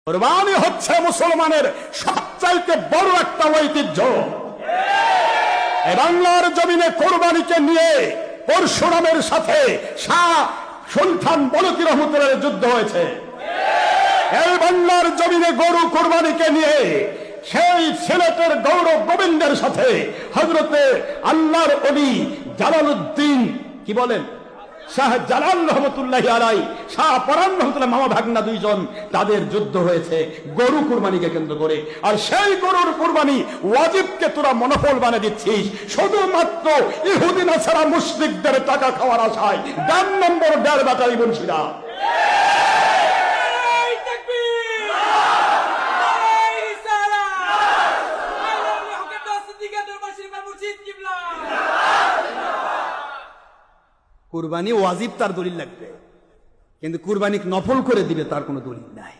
কুরবানি হচ্ছে মুসলমানের সবচাইতে বড় একটা ঐতিহ্য। বাংলার জমিনে কুরবানিকে নিয়ে পরশুরামের সাথে শাহ সুলতান বলকি রহমতুল্লাহের যুদ্ধ হয়েছে। এই বাংলার জমিনে গরু কুরবানিকে নিয়ে সেই সিলেটের গৌরব গোবিন্দের সাথে হযরতে আল্লাহর ওলি জালালউদ্দিন কি বলেন শাহ জালাল রহমতুল্লাহি আলাই, শাহ পরান রহমতুল্লাহ মামা ভাগনা দুইজন, তাদের যুদ্ধ হয়েছে গরু কুরবানিকে কেন্দ্র করে। আর সেই গরুর কুরবানি ওয়াজিবকে তোরা মনোফল বানিয়ে দিচ্ছিস শুধুমাত্র ইহুদি নাসারা মুশরিকদের টাকা খাওয়ার আশায়। ডান নম্বর দেড় বাটারি বংশীরা কুরবানি ওয়াজিব তার দলিল লাগবে, কিন্তু কুরবানি নফল করে দিবে তার কোনো দলিল নাই।